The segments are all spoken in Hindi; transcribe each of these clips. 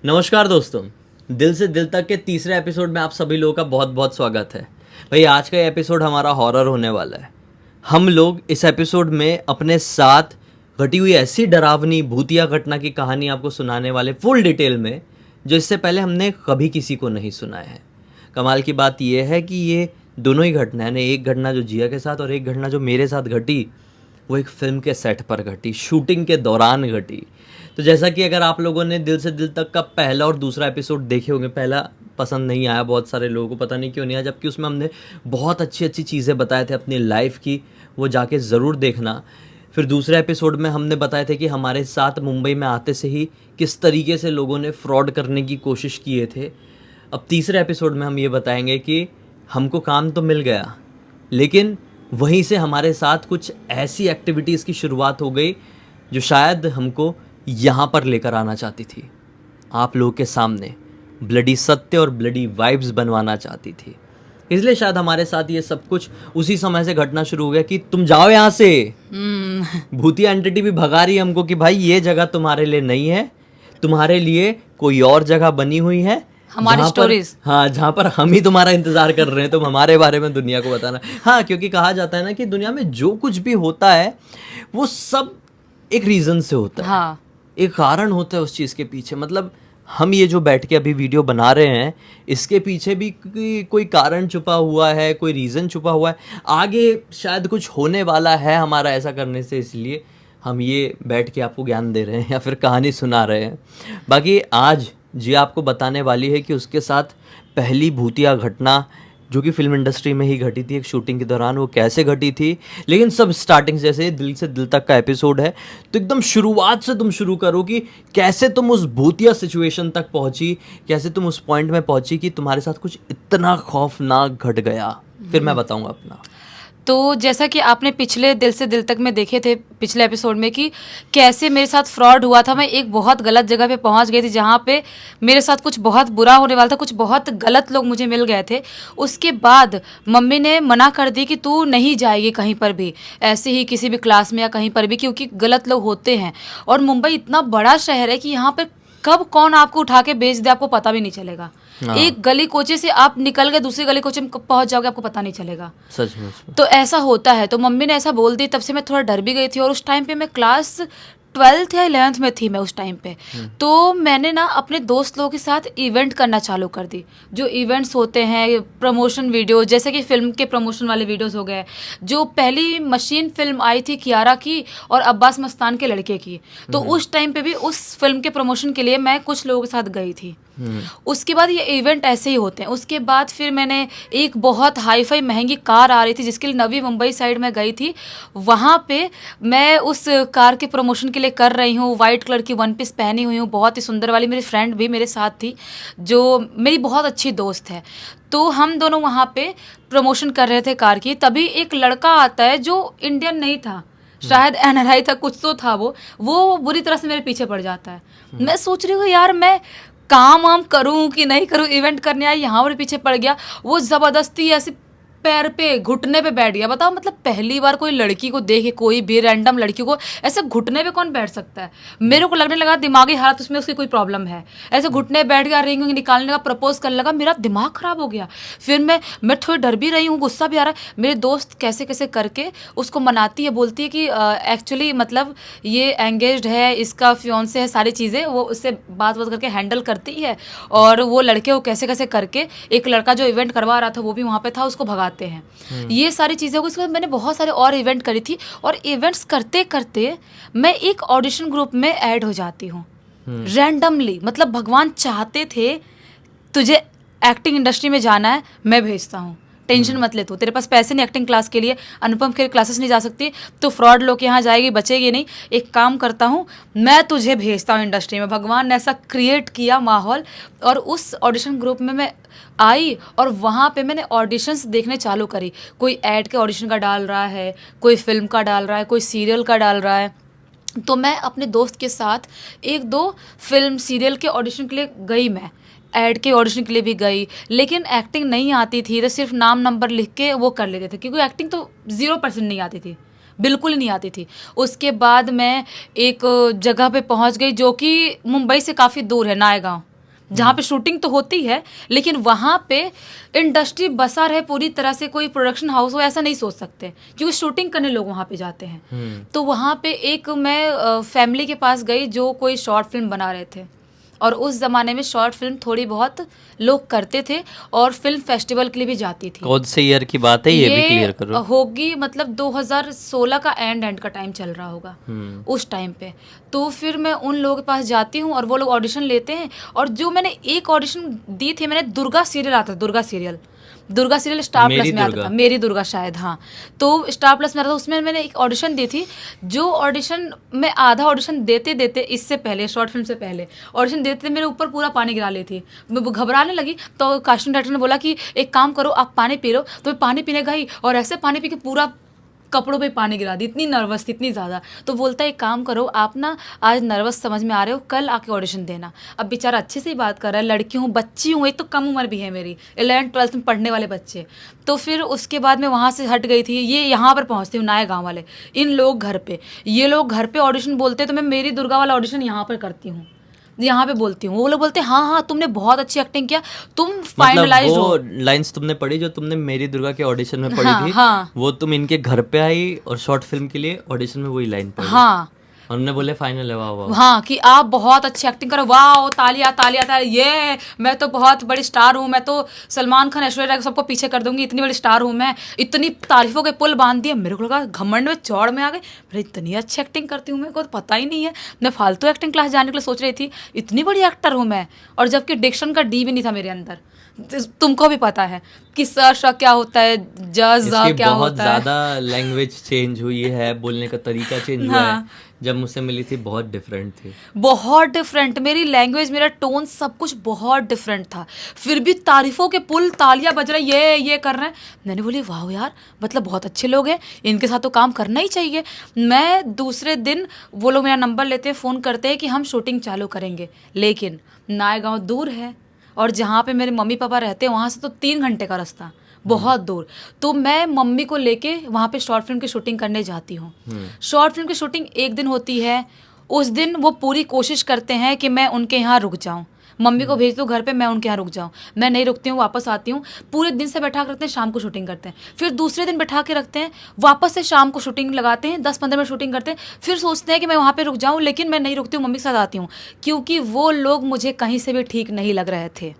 नमस्कार दोस्तों। दिल से दिल तक के तीसरे एपिसोड में आप सभी लोगों का बहुत बहुत स्वागत है। भाई आज का ये एपिसोड हमारा हॉरर होने वाला है। हम लोग इस एपिसोड में अपने साथ घटी हुई ऐसी डरावनी भूतिया घटना की कहानी आपको सुनाने वाले फुल डिटेल में, जो इससे पहले हमने कभी किसी को नहीं सुनाया है। कमाल की बात यह है कि ये दोनों ही घटना यानी एक घटना जो जिया के साथ और एक घटना जो मेरे साथ घटी, वो एक फिल्म के सेट पर घटी, शूटिंग के दौरान घटी। तो जैसा कि अगर आप लोगों ने दिल से दिल तक का पहला और दूसरा एपिसोड देखे होंगे, पहला पसंद नहीं आया बहुत सारे लोगों को, पता नहीं क्यों नहीं आया, जबकि उसमें हमने बहुत अच्छी अच्छी चीज़ें बताए थे अपनी लाइफ की, वो जाके ज़रूर देखना। फिर दूसरे एपिसोड में हमने बताए थे कि हमारे साथ मुंबई में आते से ही किस तरीके से लोगों ने फ्रॉड करने की कोशिश किए थे। अब तीसरे एपिसोड में हम ये बताएंगे कि हमको काम तो मिल गया, लेकिन वहीं से हमारे साथ कुछ ऐसी एक्टिविटीज़ की शुरुआत हो गई जो शायद हमको यहाँ पर लेकर आना चाहती थी, आप लोगों के सामने ब्लडी सत्य और ब्लडी वाइब्स बनवाना चाहती थी। इसलिए शायद हमारे साथ ये सब कुछ उसी समय से घटना शुरू हो गया कि तुम जाओ यहाँ से। भूतिया एंटिटी भी भगा रही है हमको कि भाई ये जगह तुम्हारे लिए नहीं है, तुम्हारे लिए कोई और जगह बनी हुई है, हमारी स्टोरीज। हाँ, जहाँ पर हम ही तुम्हारा इंतजार कर रहे हैं, तुम हमारे बारे में दुनिया को बताना। हाँ, क्योंकि कहा जाता है ना कि दुनिया में जो कुछ भी होता है वो सब एक रीजन से होता है। हाँ। एक कारण होता है उस चीज़ के पीछे। मतलब हम ये जो बैठ के अभी वीडियो बना रहे हैं, इसके पीछे भी कोई कारण छुपा हुआ है, कोई रीज़न छुपा हुआ है, आगे शायद कुछ होने वाला है हमारा ऐसा करने से, इसलिए हम ये बैठ के आपको ज्ञान दे रहे हैं या फिर कहानी सुना रहे हैं। बाकी आज जी आपको बताने वाली है कि उसके साथ पहली भूतिया घटना जो कि फिल्म इंडस्ट्री में ही घटी थी एक शूटिंग के दौरान, वो कैसे घटी थी। लेकिन सब स्टार्टिंग जैसे दिल से दिल तक का एपिसोड है, तो एकदम शुरुआत से तुम शुरू करो कि कैसे तुम उस भूतिया सिचुएशन तक पहुंची, कैसे तुम उस पॉइंट में पहुंची कि तुम्हारे साथ कुछ इतना खौफनाक घट गया। फिर मैं बताऊंगा अपना। तो जैसा कि आपने पिछले दिल से दिल तक में देखे थे पिछले एपिसोड में कि कैसे मेरे साथ फ्रॉड हुआ था। मैं एक बहुत गलत जगह पे पहुंच गई थी जहाँ पे मेरे साथ कुछ बहुत बुरा होने वाला था, कुछ बहुत गलत लोग मुझे मिल गए थे। उसके बाद मम्मी ने मना कर दी कि तू नहीं जाएगी कहीं पर भी, ऐसे ही किसी भी क्लास में या कहीं पर भी, क्योंकि गलत लोग होते हैं। और मुंबई इतना बड़ा शहर है कि यहाँ पर कब कौन आपको उठा के बेच दे आपको पता भी नहीं चलेगा। एक गली कोचे से आप निकल गए दूसरी गली कोचे में कब पहुंच जाओगे आपको पता नहीं चलेगा। सच में। तो ऐसा होता है। तो मम्मी ने ऐसा बोल दी, तब से मैं थोड़ा डर भी गई थी। और उस टाइम पे मैं क्लास 12th या 11th में थी मैं उस टाइम पे। तो मैंने ना अपने दोस्त लोगों के साथ इवेंट करना चालू कर दी। जो इवेंट्स होते हैं, प्रमोशन वीडियो, जैसे कि फिल्म के प्रमोशन वाले वीडियोस हो गए। जो पहली मशीन फिल्म आई थी कियारा की और अब्बास मस्तान के लड़के की, तो उस टाइम पे भी उस फिल्म के प्रमोशन के लिए मैं कुछ लोगों के साथ गई थी। उसके बाद ये इवेंट ऐसे ही होते हैं। उसके बाद फिर मैंने एक बहुत हाई फाई महंगी कार आ रही थी जिसके लिए नवी मुंबई साइड में गई थी। वहाँ पे मैं उस कार के प्रमोशन के लिए कर रही हूँ। वाइट कलर की वन पीस पहनी हुई हूँ, बहुत ही सुंदर वाली। मेरी फ्रेंड भी मेरे साथ थी जो मेरी बहुत अच्छी दोस्त है। तो हम दोनों वहाँ पे प्रमोशन कर रहे थे कार की। तभी एक लड़का आता है जो इंडियन नहीं था, शायद एनआरआई था, कुछ तो था। वो बुरी तरह से मेरे पीछे पड़ जाता है। मैं सोच रही हूँ यार मैं काम वाम करूं कि नहीं करूं, इवेंट करने आई, यहाँ पर पीछे पड़ गया। वो ज़बरदस्ती ऐसे पैर पे घुटने पे बैठ गया। बताओ, मतलब पहली बार कोई लड़की को देखे, कोई भी रैंडम लड़की को ऐसे घुटने पे कौन बैठ सकता है। मेरे को लगने लगा दिमागी हालत उसमें उसकी कोई प्रॉब्लम है। ऐसे घुटने बैठ गया, रिंग निकालने का प्रपोज करने लगा। मेरा दिमाग खराब हो गया। फिर मैं थोड़ी डर भी रही हूँ, गुस्सा भी आ रहा है। मेरे दोस्त कैसे कैसे करके उसको मनाती है, बोलती है कि एक्चुअली मतलब ये एंगेज्ड है, इसका फियोंसे है, सारी चीज़ें वो उससे बात करके हैंडल करती है। और वो लड़के को कैसे कैसे करके, एक लड़का जो इवेंट करवा रहा था वो भी वहाँ पे था, उसको भगाते हैं। ये सारी चीज़ें हो। इसके बाद मैंने बहुत सारे और इवेंट करी थी। और इवेंट्स करते करते मैं एक ऑडिशन ग्रुप में ऐड हो जाती हूँ रैंडमली। मतलब भगवान चाहते थे तुझे एक्टिंग इंडस्ट्री में जाना है, मैं भेजता हूँ, टेंशन मत ले, तू तेरे पास पैसे नहीं एक्टिंग क्लास के लिए, अनुपम खेर क्लासेस नहीं जा सकती, तो फ्रॉड लोग के यहाँ जाएगी, बचेगी नहीं। एक काम करता हूँ, मैं तुझे भेजता हूँ इंडस्ट्री में। भगवान ने ऐसा क्रिएट किया माहौल। और उस ऑडिशन ग्रुप में मैं आई और वहाँ पे मैंने ऑडिशंस देखने चालू करी। कोई ऐड के ऑडिशन का डाल रहा है, कोई फिल्म का डाल रहा है, कोई सीरियल का डाल रहा है। तो मैं अपने दोस्त के साथ 1-2 फिल्म सीरियल के ऑडिशन के लिए गई। मैं ऐड के ऑडिशन के लिए भी गई, लेकिन एक्टिंग नहीं आती थी। तो सिर्फ नाम नंबर लिख के वो कर लेते थे, क्योंकि एक्टिंग तो 0% नहीं आती थी। बिल्कुल ही नहीं आती थी। उसके बाद मैं एक जगह पे पहुंच गई जो कि मुंबई से काफ़ी दूर है, नायगांव, जहाँ पे शूटिंग तो होती है लेकिन वहाँ पे इंडस्ट्री बसा रहे पूरी तरह से, कोई प्रोडक्शन हाउस हो ऐसा नहीं सोच सकते क्योंकि शूटिंग करने लोग वहाँ पे जाते हैं। तो वहाँ पे एक मैं फैमिली के पास गई जो कोई शॉर्ट फिल्म बना रहे थे, और उस ज़माने में शॉर्ट फिल्म थोड़ी बहुत लोग करते थे और फिल्म फेस्टिवल के लिए भी जाती थी। कौन से ईयर की बात है ये भी क्लियर करो। होगी मतलब 2016 का एंड का टाइम चल रहा होगा उस टाइम पे। तो फिर मैं उन लोगों के पास जाती हूँ और वो लोग ऑडिशन लेते हैं, और जो मैंने एक ऑडिशन दी थी, मैंने दुर्गा सीरियल आता था, दुर्गा सीरियल स्टार प्लस में आता था, मेरी दुर्गा शायद, हाँ, तो स्टार प्लस में आता था, उसमें मैंने एक ऑडिशन दी थी। जो ऑडिशन में आधा ऑडिशन देते देते, इससे पहले शॉर्ट फिल्म से पहले ऑडिशन देते मेरे ऊपर पूरा पानी गिरा ली थी, मैं घबराने लगी। तो कास्टिंग डायरेक्टर ने बोला कि एक काम करो, आप पानी पी लो, तो मैं पानी पीने गई और ऐसे पानी पी के पूरा कपड़ों पे पानी गिरा दी, इतनी नर्वस थी, इतनी ज़्यादा। तो बोलता है एक काम करो, आप ना आज नर्वस समझ में आ रहे हो, कल आके ऑडिशन देना। अब बेचारा अच्छे से ही बात कर रहा है, लड़की हूँ, बच्ची हूँ, एक तो कम उम्र भी है मेरी, 11th-12th में पढ़ने वाले बच्चे। तो फिर उसके बाद मैं वहाँ से हट गई थी, ये यहाँ पर पहुँचती हूँ नायगांव वाले, इन लोग घर पे, ये लोग घर पे ऑडिशन बोलते, तो मैं मेरी दुर्गा वाला ऑडिशन यहाँ पर करती हूँ, यहाँ पे बोलती हूँ। वो लोग बोलते हैं हाँ हाँ तुमने बहुत अच्छी एक्टिंग किया, तुम फाइनलाइज मतलब हो। वो लाइंस तुमने पढ़ी जो तुमने मेरी दुर्गा के ऑडिशन में पढ़ी हाँ, थी, हाँ। वो तुम इनके घर पे आई और शॉर्ट फिल्म के लिए ऑडिशन में वही लाइन पढ़ी। हाँ, और उन्होंने बोले फाइनल है, वाह वाह। हाँ, कि आप बहुत अच्छी एक्टिंग करो, वाह, तालियां तालियां तालियां, ये मैं तो बहुत बड़ी स्टार हूँ, मैं तो सलमान खान, ऐश्वर्या राय सबको पीछे कर दूंगी, इतनी बड़ी स्टार हूँ मैं, इतनी तारीफों के पुल बांध दिए। मेरे को लगा घमंड में चौड़ में आ गए, मैं इतनी अच्छी एक्टिंग करती हूँ, मेरे को तो पता ही नहीं है, मैं फालतू एक्टिंग क्लास जाने के लिए सोच रही थी, इतनी बड़ी एक्टर हूँ मैं, और जबकि डिक्शन का डी भी नहीं था मेरे अंदर। तुमको भी पता है कि स क्या होता है, इसकी क्या बहुत होता है। ज्यादा लैंग्वेज चेंज हुई है, बोलने का तरीका चेंज हुआ है। जब मुझसे मिली थी बहुत डिफरेंट थी, बहुत डिफरेंट, मेरी लैंग्वेज, मेरा टोन, सब कुछ बहुत डिफरेंट था। फिर भी तारीफों के पुल, तालियां बज रही, ये कर रहे हैं। मैंने बोली वाह यार, मतलब बहुत अच्छे लोग हैं, इनके साथ तो काम करना ही चाहिए। मैं दूसरे दिन, वो लोग मेरा नंबर लेते हैं, फ़ोन करते हैं कि हम शूटिंग चालू करेंगे, लेकिन नायगांव दूर है और जहाँ पे मेरे मम्मी पापा रहते हैं वहाँ से तो 3 घंटे का रास्ता, बहुत दूर। तो मैं मम्मी को लेके वहाँ पे शॉर्ट फिल्म की शूटिंग करने जाती हूँ। शॉर्ट फिल्म की शूटिंग एक दिन होती है, उस दिन वो पूरी कोशिश करते हैं कि मैं उनके यहाँ रुक जाऊँ, मम्मी को भेज दूँ घर पे, मैं उनके यहाँ रुक जाऊँ। मैं नहीं रुकती हूँ, वापस आती हूँ, पूरे दिन से बैठा के रखते हैं, शाम को शूटिंग करते हैं, फिर दूसरे दिन बैठा के रखते हैं, वापस से शाम को शूटिंग लगाते हैं, 10-15 मिनट शूटिंग करते हैं, फिर सोचते हैं कि मैं वहाँ पे रुक जाऊँ, लेकिन मैं नहीं रुकती हूँ, मम्मी के साथ आती हूँ, क्योंकि वो लोग मुझे कहीं से भी ठीक नहीं लग रहे थे।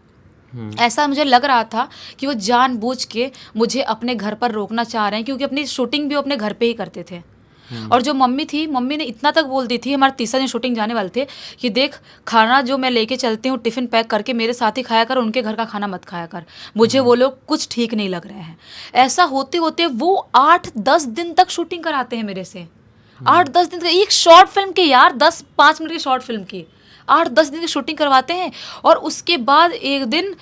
ऐसा मुझे लग रहा था कि वो जानबूझ के मुझे अपने घर पर रोकना चाह रहे हैं, क्योंकि अपनी शूटिंग भी वो अपने घर पे ही करते थे। और जो मम्मी थी, मम्मी ने इतना तक बोल दी थी, हमारा तीसरा दिन शूटिंग जाने वाले थे, कि देख, खाना जो मैं लेके चलती हूँ टिफ़िन पैक करके मेरे साथ ही खाया कर, उनके घर का खाना मत खाया कर, मुझे वो लोग कुछ ठीक नहीं लग रहे हैं। ऐसा होते होते वो 8-10 दिन तक शूटिंग कराते हैं मेरे से, 8-10 दिन तक, एक शॉर्ट फिल्म की यार, 10-5 मिनट की शॉर्ट फिल्म की 8-10 दिन की शूटिंग करवाते हैं। और उसके बाद एक दिन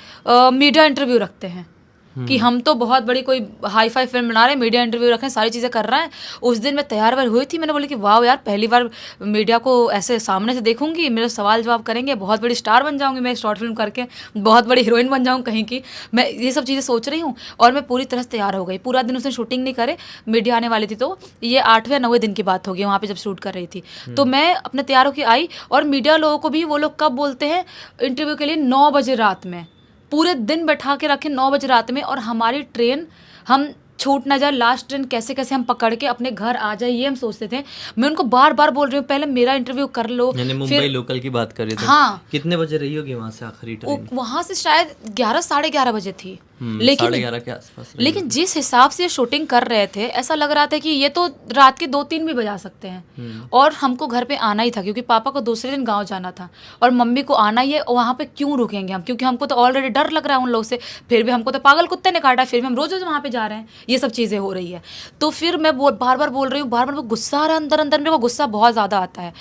मीडिया इंटरव्यू रखते हैं कि हम तो बहुत बड़ी कोई हाई फाई फिल्म बना रहे हैं, मीडिया इंटरव्यू रखें, सारी चीज़ें कर रहे हैं। उस दिन मैं तैयार वार हुई थी, मैंने बोली कि वाह यार, पहली बार मीडिया को ऐसे सामने से देखूंगी, मेरे सवाल जवाब करेंगे, बहुत बड़ी स्टार बन जाऊंगी मैं शॉर्ट फिल्म करके, बहुत बड़ी हीरोइन बन जाऊँगी कहीं की, मैं ये सब चीज़ें सोच रही हूँ। और मैं पूरी तरह से तैयार हो गई, पूरा दिन उसने शूटिंग नहीं करे, मीडिया आने वाली थी, तो ये 8वें 9वें दिन की बात होगी वहाँ पर जब शूट कर रही थी। तो मैं अपने तैयार होकर आई, और मीडिया लोगों को भी वो लोग कब बोलते हैं इंटरव्यू के लिए, 9 बजे रात में, पूरे दिन बैठा के रखे 9 बजे रात में, और हमारी ट्रेन, हम छूट ना जाए, लास्ट ट्रेन कैसे कैसे हम पकड़ के अपने घर आ जाए, ये हम सोचते थे। मैं उनको बार बार बोल रही हूँ पहले मेरा इंटरव्यू कर लो। यानी मुंबई लोकल की बात कर रहे थे। हाँ, कितने बजे रही होगी वहाँ से आखिरी ट्रेन? वहाँ से शायद 11-11:30 बजे थी, लेकिन 11:30 के आसपास रही लेकिन जिस हिसाब से शूटिंग कर रहे थे, ऐसा लग रहा था कि ये तो रात के 2-3 भी बजा सकते हैं। और हमको घर पे आना ही था, क्योंकि पापा को दूसरे दिन गांव जाना था, और मम्मी को आना ही है, और वहाँ पे क्यों रुकेंगे हम, क्योंकि हमको तो ऑलरेडी डर लग रहा है उन लोग से, फिर भी हमको तो पागल कुत्ते ने काटा, फिर भी हम रोज रोज वहाँ पे जा रहे हैं, ये सब चीज़ें हो रही है। तो फिर मैं बार बार बोल रही हूँ, बार बार गुस्सा आ रहा है अंदर अंदर, मेरे को गुस्सा बहुत ज़्यादा आता है।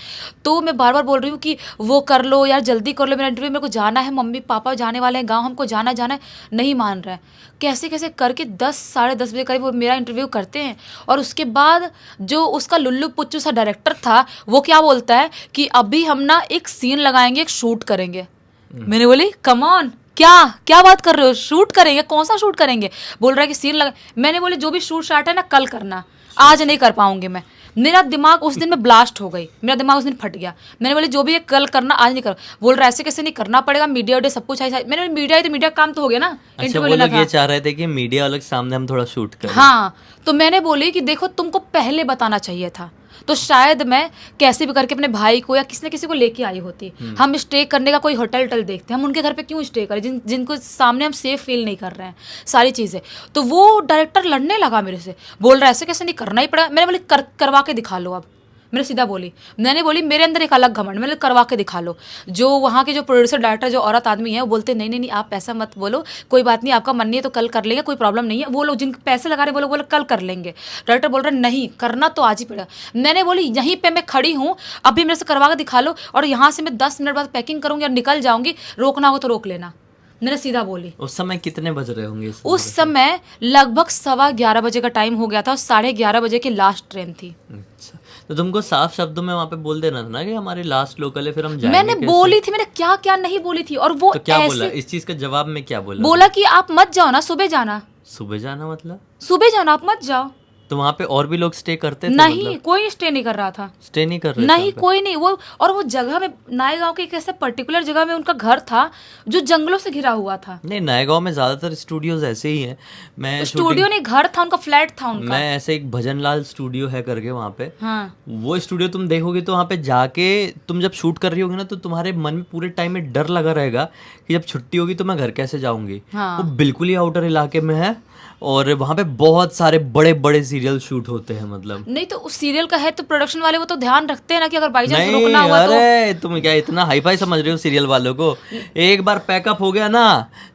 तो मैं बार बार बोल रही हूँ कि वो कर लो यार, जल्दी कर लो, मेरा इंटरव्यू, मेरे को जाना है, मम्मी पापा जाने वाले हैं गाँव, हमको जाना है। नहीं मान रहे हैं, कैसे कैसे करके 10-10:30 बजे करीब वो मेरा इंटरव्यू करते हैं। और उसके बाद जो उसका लुल्लू पुच्चू सा डायरेक्टर था, वो क्या बोलता है कि अभी हम ना एक सीन लगाएंगे, एक शूट करेंगे। मैंने बोली कम ऑन, क्या बात कर रहे हो, शूट करेंगे, कौन सा शूट करेंगे? बोल रहा है कि सीन लगा। मैंने बोली जो भी शूट स्टार्ट है ना, कल करना। आज नहीं कर पाऊंगी मैं। मेरा दिमाग उस दिन में ब्लास्ट हो गई, मेरा दिमाग उस दिन फट गया। मैंने बोली जो भी है कल करना, आज नहीं कर। बोल रहा ऐसे कैसे नहीं करना पड़ेगा, मीडिया डे सब कुछ है। मैंने बोला, मीडिया है तो मीडिया काम तो हो गया ना, अच्छा, इंटरव्यू वो लेना लोग ये था। चाह रहे थे कि मीडिया वालों के सामने हम थोड़ा शूट करें। हाँ, तो मैंने बोली कि देखो तुमको पहले बताना चाहिए था, तो शायद मैं कैसे भी करके अपने भाई को या किसी न किसी को लेके आई होती। हम स्टे करने का कोई होटल टल देखते हैं, हम उनके घर पे क्यों स्टे करें जिनको सामने हम सेफ फील नहीं कर रहे हैं सारी चीज़ें। तो वो डायरेक्टर लड़ने लगा मेरे से, बोल रहा है ऐसे कैसे नहीं करना ही पड़ा। मैंने बोली करवा के दिखा लो। अब मैंने सीधा बोली, मैंने बोली मेरे अंदर एक अलग घमंड, मैंने करवा के दिखा लो। जो वहाँ के जो प्रोड्यूसर डायरेक्टर जो औरत आदमी है वो बोलते नहीं नहीं नहीं आप ऐसा मत बोलो, कोई बात नहीं, आपका मन नहीं है तो कल कर लेंगे, कोई प्रॉब्लम नहीं है। वो लोग जिन पैसे लगा रहे बोलो कल कर लेंगे। डायरेक्टर बोल रहे नहीं करना तो आज ही पड़ेगा। मैंने बोली यहीं पर मैं खड़ी हूँ, अभी मेरे से करवा के दिखा लो, और यहाँ से मैं 10 मिनट बाद पैकिंग करूँगी और निकल जाऊँगी, रोकना हो तो रोक लेना। मैंने सीधा बोली। उस समय कितने बज रहे होंगे? उस समय लगभग 11:15 बजे का टाइम हो गया था और 11:30 बजे की लास्ट ट्रेन थी। अच्छा, तो तुमको साफ शब्दों में वहाँ पे बोल देना था ना कि हमारी लास्ट लोकल है, फिर हम जाएंगे मैंने कैसे? बोली थी, मैंने क्या क्या नहीं बोली थी। और वो तो क्या ऐसे बोला इस चीज का जवाब में? क्या बोला? बोला कि आप मत जाओ ना, सुबह जाना। सुबह जाना मतलब? सुबह जाना, आप मत जाओ। तो वहाँ पे और भी लोग स्टे करते थे? नहीं, मतलब कोई स्टे नहीं कर रहा था। स्टे नहीं कर रहे थे नहीं, वहाँ पे? कोई नहीं। वो और वो जगह में, नायगांव के एक ऐसे पर्टिकुलर जगह में उनका घर था जो जंगलों से घिरा हुआ था। नहीं, नएगांव में ज्यादातर स्टूडियोज ऐसे ही हैं। मैं स्टूडियो नहीं, घर था उनका, फ्लैट था उनका। मैं ऐसे एक भजनलाल स्टूडियो है करके वहाँ पे, हाँ, वो स्टूडियो तुम देखोगे तो वहाँ पे जाके तुम जब शूट कर रही होगी ना तो तुम्हारे मन में पूरे टाइम में डर लगा रहेगा कि जब छुट्टी होगी तो मैं घर कैसे जाऊंगी। हाँ। वो बिल्कुल ही आउटर इलाके में है और वहाँ पे बहुत सारे बड़े बड़े सीरियल शूट होते हैं। मतलब नहीं तो उस सीरियल का है तो प्रोडक्शन वाले वो तो ध्यान रखते हैं ना कि अगर बाई चांस नहीं, रुकना हुआ तो। अरे तुम क्या इतना हाई फाई समझ रहे हो सीरियल वालों को? एक बार पैकअप हो गया ना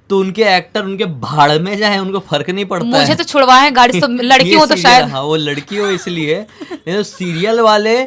तो उनके एक्टर उनके भाड़ में जाए, उनको फर्क नहीं पड़ता मुझे है। तो छुड़वाए गाड़ी से, तो लड़की ये हो तो serial- शायद। हाँ, वो लड़की हो इसलिए, नहीं तो सीरियल वाले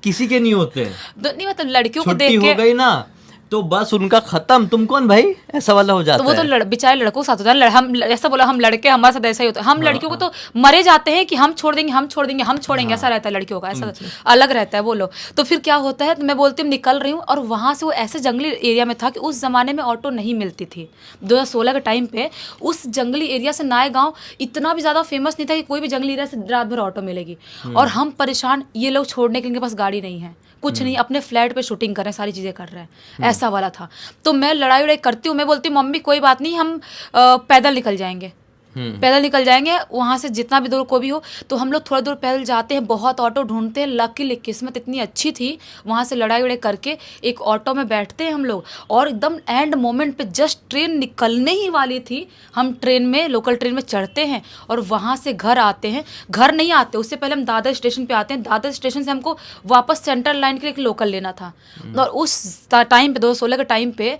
किसी के नहीं होते हैं। नहीं मतलब लड़कियों को छुट्टी देख हो के गई ना तो बस उनका खत्म, तुम कौन भाई, ऐसा वाला हो जाता तो वो तो है। बेचारे लड़कों के साथ होता है। हम ऐसा बोला, हम लड़के हमारे साथ ऐसा ही होता है। हम लड़कियों को तो मरे जाते हैं कि हम छोड़ देंगे, हम छोड़ देंगे, हम छोड़ेंगे, ऐसा रहता है लड़कियों का, ऐसा अलग रहता है वो लोग। तो फिर क्या होता है, तो मैं बोलती हूँ निकल रही हूँ, और वहाँ से वो ऐसे जंगली एरिया में था कि उस जमाने में ऑटो नहीं मिलती थी। 2016 के टाइम पे उस जंगली एरिया से नायगांव इतना भी ज्यादा फेमस नहीं था कि कोई भी जंगली एरिया से रात भर ऑटो मिलेगी। और हम परेशान, ये लोग छोड़ने के इनके पास गाड़ी नहीं है, कुछ नहीं, अपने फ्लैट पे शूटिंग कर रहे हैं, सारी चीजें कर रहे हैं, ऐसा वाला था। तो मैं लड़ाई उड़ाई करती हूँ, मैं बोलती हूँ मम्मी कोई बात नहीं, हम पैदल निकल जाएंगे, पैदल निकल जाएंगे वहाँ से, जितना भी दूर को भी हो। तो हम लोग थोड़ा दूर पैदल जाते हैं, बहुत ऑटो ढूंढते हैं। लकीली किस्मत इतनी अच्छी थी, वहाँ से लड़ाई उड़ाई करके एक ऑटो में बैठते हैं हम लोग, और एकदम एंड मोमेंट पे जस्ट ट्रेन निकलने ही वाली थी, हम ट्रेन में, लोकल ट्रेन में चढ़ते हैं और वहाँ से घर आते हैं। घर नहीं आते, उससे पहले हम दादर स्टेशन पे आते हैं। दादर स्टेशन से हमको वापस सेंट्रल लाइन के लिए एक लोकल लेना था। और उस टाइम पे 2016 के टाइम पे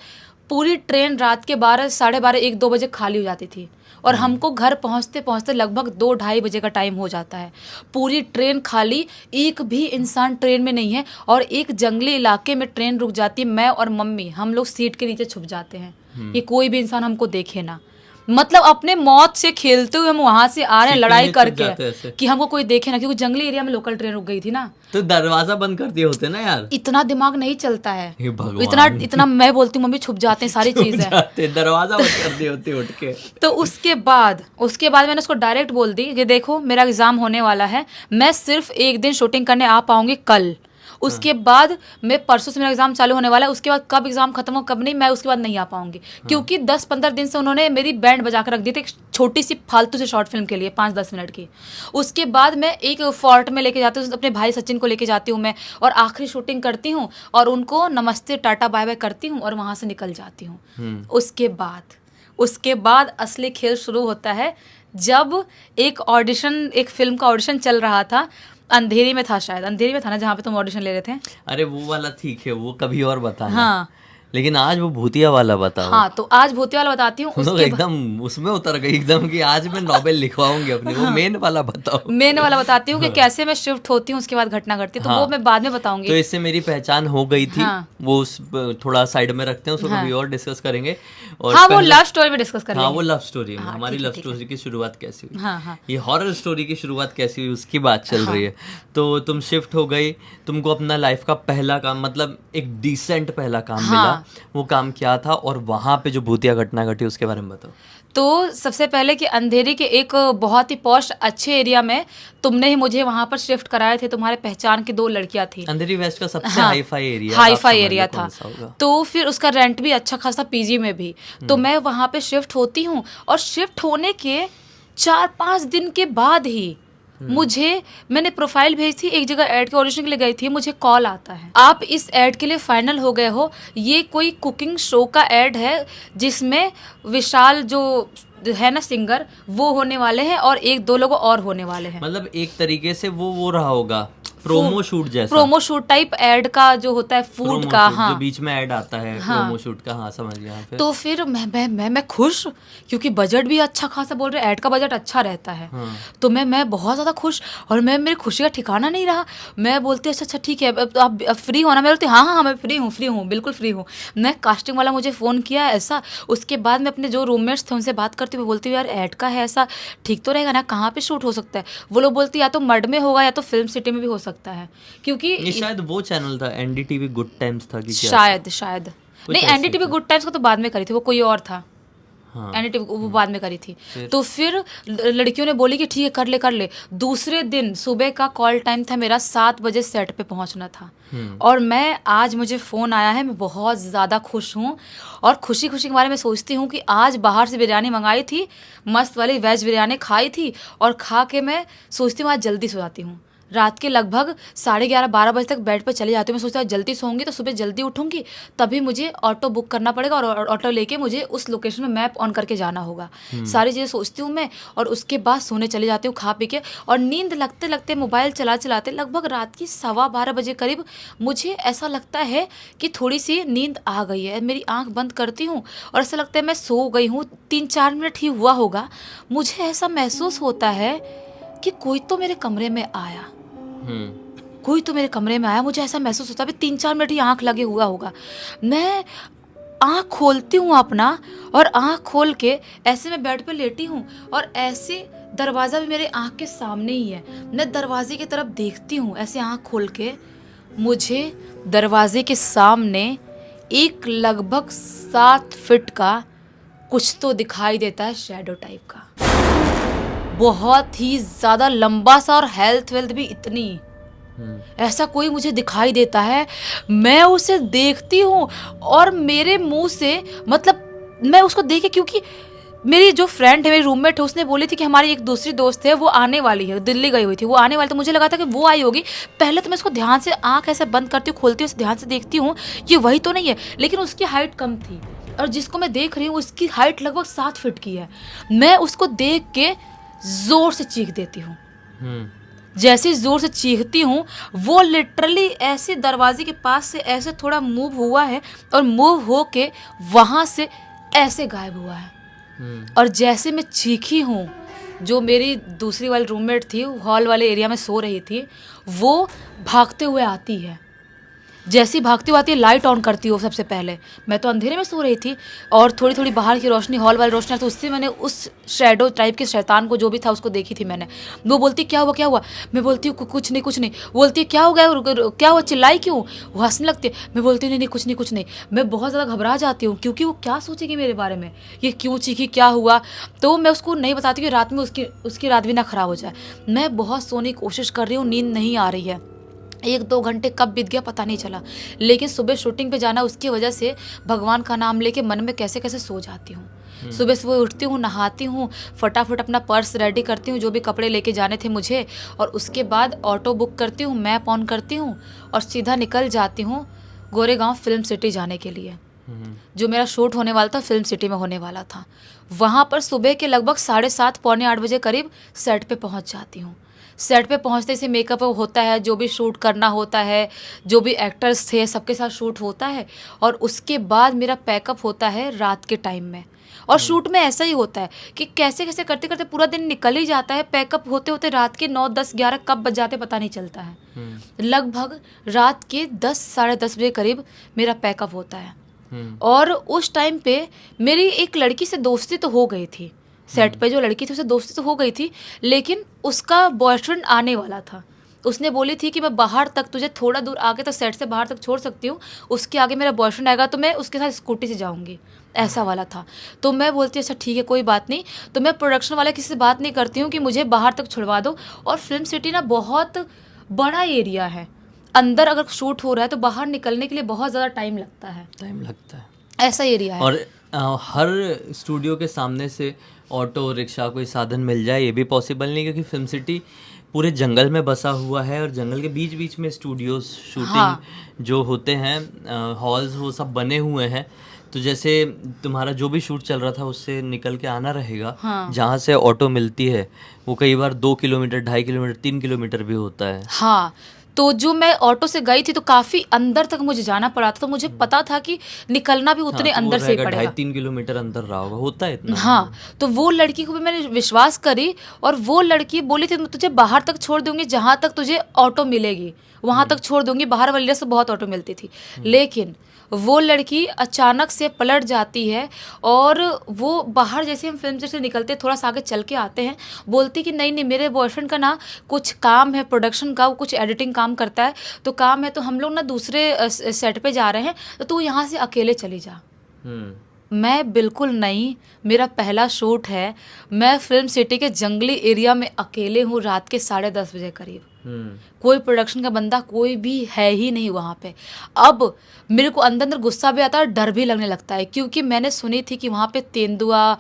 पूरी ट्रेन रात के 12, 12:30, 1-2 बजे खाली हो जाती थी, और हमको घर पहुंचते पहुंचते लगभग 2-2:30 बजे का टाइम हो जाता है। पूरी ट्रेन खाली, एक भी इंसान ट्रेन में नहीं है, और एक जंगली इलाके में ट्रेन रुक जाती है। मैं और मम्मी हम लोग सीट के नीचे छुप जाते हैं कि कोई भी इंसान हमको देखे ना। मतलब अपने मौत से खेलते हुए हम वहां से आ रहे हैं लड़ाई करके कि हमको कोई देखे ना, क्योंकि जंगली एरिया में लोकल ट्रेन रुक गई थी ना। तो दरवाजा बंद कर दिए होते ना यार। इतना दिमाग नहीं चलता है, हे भगवान। इतना मैं बोलती हूँ मम्मी छुप जाते हैं, सारी चीजें। दरवाजा बंद कर दिए होते उठ के। तो उसके बाद मैंने उसको डायरेक्ट बोल दी कि देखो मेरा एग्जाम होने वाला है, मैं सिर्फ एक दिन शूटिंग करने आ पाऊंगी कल, उसके बाद मैं परसों से मेरा एग्जाम चालू होने वाला है, उसके बाद कब एग्जाम खत्म हो कब नहीं, मैं उसके बाद नहीं आ पाऊंगी। क्योंकि 10-15 दिन से उन्होंने मेरी बैंड बजा कर रख दी थी, एक छोटी सी फालतू से शॉर्ट फिल्म के लिए 5-10 मिनट की। उसके बाद मैं एक फोर्ट में लेके जाती हूँ, अपने भाई सचिन को लेके जाती हूँ मैं, और आखिरी शूटिंग करती हूँ और उनको नमस्ते टाटा बाय बाय करती हूँ और वहाँ से निकल जाती हूँ। उसके बाद असली खेल शुरू होता है, जब एक फिल्म का ऑडिशन चल रहा था, अंधेरी में था, शायद अंधेरी में था ना, जहाँ पे तुम ऑडिशन ले रहे थे। अरे वो वाला ठीक है, वो कभी और बताना। हाँ, लेकिन आज वो भूतिया वाला बताओ। हाँ, तो आज भूतिया वाला बताती हूँ। एकदम उसमें उतर गई एकदम कि आज मैं नॉवेल लिखवाऊंगी अपनी। वो मेन वाला बताओ। मेन वाला बताती हूँ कि कैसे मैं शिफ्ट होती हूँ, उसके बाद घटना घटती है, तो वो मैं बाद में बताऊंगी। तो इससे मेरी पहचान हो गई थी। वो थोड़ा साइड में रखते हैं, उसको कभी और डिस्कस करेंगे। और हाँ, वो लव स्टोरी में डिस्कस करेंगे। हाँ, वो लव स्टोरी में हमारी लव स्टोरी की शुरुआत कैसी हुई, ये हॉरर स्टोरी की शुरुआत कैसी हुई, उसकी बात चल रही है। तो तुम शिफ्ट हो गई, तुमको अपना लाइफ का पहला काम, मतलब एक डिसेंट पहला काम मिला, हाँ। वो काम क्या था, और वहाँ पे जो भूतिया घटना घटी उसके बारे में बताओ। तो सबसे पहले कि अंधेरी के एक बहुत ही पॉश अच्छे एरिया में तुमने ही मुझे वहां पर शिफ्ट कराए थे। तुम्हारे पहचान की 2 लड़कियां थी। अंधेरी वेस्ट का सबसे हाँ, हाई फाई एरिया, हाई आप फाई समझ लो एरिया कौन था। सा होगा। तो फिर उसका रेंट भी अच्छा खासा पीजी में भी। तो मैं वहां पे शिफ्ट होती हूँ, और शिफ्ट होने के 4-5 दिन के बाद ही मैंने प्रोफाइल भेजी थी, एक जगह ऐड के ऑडिशन के लिए गई थी, मुझे कॉल आता है, आप इस ऐड के लिए फाइनल हो गए हो। ये कोई कुकिंग शो का ऐड है जिसमें विशाल जो है ना सिंगर, वो होने वाले हैं, और 1-2 लोग और होने वाले हैं। मतलब एक तरीके से वो रहा होगा प्रोमो शूट जैसा, प्रोमो शूट टाइप ऐड का जो होता है फूड प्रोमो का। शूट हाँ, जो बीच में ऐड आता है, हाँ। प्रोमो शूट का। हाँ, समझ गया। फिर तो फिर मैं खुश, क्योंकि बजट भी अच्छा खासा बोल रहे, ऐड का बजट अच्छा रहता है। हाँ। तो मैं बहुत ज़्यादा खुश, और मेरी खुशी का ठिकाना नहीं रहा। मैं बोलती अच्छा अच्छा ठीक है, अब आप फ्री हो ना? मैं बोलती हाँ, मैं फ्री हूँ, बिल्कुल फ्री हूँ। मैं कास्टिंग वाला मुझे फ़ोन किया ऐसा। उसके बाद मैं अपने जो रूममेट्स थे उनसे बात करती हूँ, बोलती हूँ यार ऐड का है ऐसा, ठीक तो रहेगा ना? कहाँ पे शूट हो सकता है? वो लोग बोलती या तो मड में होगा या तो फिल्म सिटी में भी हो सकता है, क्योंकि ये शायद वो चैनल था, एनडीटीवी गुड टाइम्स था कि क्या? शायद कुछ नहीं, ऐसे एनडीटीवी कुछ। गुड टाइम्स को तो बाद में करी थी, वो कोई और था। हाँ। एनडीटीवी वो बाद में करी थी। फिर? तो फिर लड़कियों ने बोली कि ठीक है कर ले। दूसरे दिन सुबह का कॉल टाइम था मेरा, 7 बजे सेट पे पहुंचना था। और आज मुझे फ़ोन आया है, मैं बहुत ज़्यादा खुश हूँ, और खुशी के बारे में सोचती हूँ कि आज बाहर से बिरयानी मंगाई थी, मस्त वाली वेज बिरयानी खाई थी, और खा के मैं सोचती हूँ आज जल्दी सो जाती हूँ। रात के लगभग 11:30-12 बजे तक बेड पर चली जाती हूँ। मैं सोचती हूँ जल्दी सोऊंगी तो सुबह जल्दी उठूंगी, तभी मुझे ऑटो बुक करना पड़ेगा, और ऑटो लेके मुझे उस लोकेशन में मैप ऑन करके जाना होगा। सारी चीज़ें सोचती हूँ मैं, और उसके बाद सोने चली जाती हूँ खा पी के। और नींद लगते लगते मोबाइल चलाते लगभग रात की 12:15 बजे करीब मुझे ऐसा लगता है कि थोड़ी सी नींद आ गई है। मेरी आँख बंद करती हूँ और ऐसा लगता है मैं सो गई हूँ। 3-4 मिनट ही हुआ होगा, मुझे ऐसा महसूस होता है कि कोई तो मेरे कमरे में आया, कोई तो मेरे कमरे में आया। मुझे ऐसा महसूस होता है, 3-4 मिनट ही आँख लगे हुआ होगा। मैं आँख खोलती हूँ अपना, और आँख खोल के ऐसे मैं बेड पे लेटी हूँ, और ऐसे दरवाज़ा भी मेरे आँख के सामने ही है। मैं दरवाजे की तरफ देखती हूँ ऐसे आँख खोल के, मुझे दरवाजे के सामने एक लगभग 7 फीट का कुछ तो दिखाई देता है, शैडो टाइप का, बहुत ही ज़्यादा लंबा सा, और हेल्थ वेल्थ भी इतनी। ऐसा कोई मुझे दिखाई देता है, मैं उसे देखती हूँ, और मेरे मुंह से, मतलब मैं उसको देखे, क्योंकि मेरी जो फ्रेंड है, मेरी रूममेट है, उसने बोली थी कि हमारी एक दूसरी दोस्त है, वो आने वाली है, दिल्ली गई हुई थी, वो आने वाली, तो मुझे लगा था कि वो आई होगी। पहले तो मैं उसको ध्यान से आँख ऐसे बंद करती हूँ, खोलती हूँ, ध्यान से देखती हूँ ये वही तो नहीं है, लेकिन उसकी हाइट कम थी, और जिसको मैं देख रही हूँ उसकी हाइट लगभग 7 फीट की है। मैं उसको देख के जोर से चीख देती हूँ। जैसे जोर से चीखती हूँ, वो लिटरली ऐसे दरवाजे के पास से ऐसे थोड़ा मूव हुआ है, और मूव हो के वहाँ से ऐसे गायब हुआ है। और जैसे मैं चीखी हूँ, जो मेरी दूसरी वाली रूममेट थी, हॉल वाले एरिया में सो रही थी, वो भागते हुए आती है। जैसी भागती हुई आती है, लाइट ऑन करती हो सबसे पहले। मैं तो अंधेरे में सो रही थी, और थोड़ी थोड़ी बाहर की रोशनी, हॉल वाली रोशनी, तो उससे मैंने उस शैडो टाइप के शैतान को जो भी था उसको देखी थी मैंने। वो बोलती क्या हुआ? मैं बोलती हूँ कुछ नहीं। बोलती है क्या हो गया, क्या हुआ, चिल्लाई क्यों? वो हंसने लगती है। मैं बोलती हूँ नहीं कुछ नहीं। मैं बहुत ज़्यादा घबरा जाती हूँ, क्योंकि वो क्या सोचेगी मेरे बारे में, ये क्यों चीखी, क्या हुआ। तो मैं उसको नहीं बताती कि रात में उसकी रात भी ना ख़राब हो जाए। मैं बहुत सोने की कोशिश कर रही हूँ, नींद नहीं आ रही है। 1-2 घंटे कब बीत गया पता नहीं चला, लेकिन सुबह शूटिंग पे जाना, उसकी वजह से भगवान का नाम लेके मन में कैसे सो जाती हूँ। सुबह उठती हूँ, नहाती हूँ, फटाफट अपना पर्स रेडी करती हूँ, जो भी कपड़े लेके जाने थे मुझे, और उसके बाद ऑटो बुक करती हूँ, मैप ऑन करती हूँ, और सीधा निकल जाती हूँ गोरेगांव फिल्म सिटी जाने के लिए। जो मेरा शूट होने वाला था फिल्म सिटी में होने वाला था। वहाँ पर सुबह के लगभग 7:30 पौने 8 बजे करीब सेट पे पहुँच जाती हूँ। सेट पे पहुंचते से मेकअप होता है, जो भी शूट करना होता है, जो भी एक्टर्स थे सबके साथ शूट होता है, और उसके बाद मेरा पैकअप होता है रात के टाइम में। और शूट में ऐसा ही होता है कि कैसे करते करते पूरा दिन निकल ही जाता है, पैकअप होते होते रात के 9, 10, 11 कब बज जाते पता नहीं चलता है। लगभग रात के 10, साढ़े 10 बजे करीब मेरा पैकअप होता है। और उस टाइम पे मेरी एक लड़की से दोस्ती तो हो गई थी, सेट पे जो लड़की थी उससे दोस्ती तो हो गई थी, लेकिन उसका बॉयफ्रेंड आने वाला था। तो उसने बोली थी कि मैं बाहर तक तुझे थोड़ा दूर आगे तक सेट से बाहर तक छोड़ सकती हूँ, उसके आगे मेरा बॉयफ्रेंड आएगा तो मैं उसके साथ स्कूटी से जाऊँगी, ऐसा वाला था। तो मैं बोलती अच्छा ठीक है कोई बात नहीं, तो मैं प्रोडक्शन वाले किसी से बात नहीं करती हूँ कि मुझे बाहर तक छुड़वा दो। और फिल्म सिटी ना बहुत बड़ा एरिया है, अंदर अगर शूट हो रहा है तो बाहर निकलने के लिए बहुत ज़्यादा टाइम लगता है, टाइम लगता है। ऐसा एरिया है। और हर स्टूडियो के सामने से ऑटो रिक्शा कोई साधन मिल जाए ये भी पॉसिबल नहीं, क्योंकि फिल्म सिटी पूरे जंगल में बसा हुआ है और जंगल के बीच बीच में स्टूडियोज शूटिंग हाँ। जो होते हैं हॉल्स वो सब बने हुए हैं। तो जैसे तुम्हारा जो भी शूट चल रहा था उससे निकल के आना रहेगा, हाँ। जहाँ से ऑटो मिलती है वो कई बार 2 किलोमीटर 2.5 किलोमीटर 3 किलोमीटर भी होता है। हाँ, तो जो मैं ऑटो से गई थी तो काफ़ी अंदर तक मुझे जाना पड़ा था, तो मुझे पता था कि निकलना भी उतने हाँ, तो वो अंदर से ही रहेगा पड़ेगा। 2.5-3 किलोमीटर अंदर रहा होगा, होता है इतना। हाँ, तो वो लड़की को भी मैंने विश्वास करी और वो लड़की बोली थी मैं तुझे बाहर तक छोड़ दूंगी, जहाँ तक तुझे ऑटो मिलेगी वहाँ तक छोड़ दूंगी। बाहर वाले से बहुत ऑटो मिलती थी, लेकिन वो लड़की अचानक से पलट जाती है और वो बाहर जैसे हम फिल्म से निकलते थोड़ा सा आगे चल के आते हैं, बोलती कि नहीं नहीं मेरे बॉयफ्रेंड का ना कुछ काम है प्रोडक्शन का, वो कुछ एडिटिंग काम करता है, तो काम है तो हम लोग ना दूसरे सेट पे जा रहे हैं, तो तू यहाँ से अकेले चली जा। मैं बिल्कुल नहीं, मेरा पहला शूट है, मैं फिल्म सिटी के जंगली एरिया में अकेले हूँ रात के 10:30 बजे करीब, कोई प्रोडक्शन का बंदा कोई भी है ही नहीं वहाँ पे। अब मेरे को अंदर अंदर गुस्सा भी आता है और डर भी लगने लगता है, क्योंकि मैंने सुनी थी कि वहाँ पे तेंदुआ,